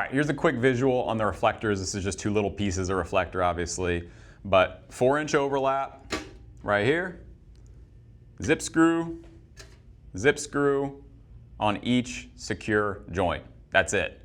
All right, here's a quick visual on the reflectors. This is just two little pieces of reflector, obviously, but 4-inch overlap right here, zip screw on each secure joint. That's it.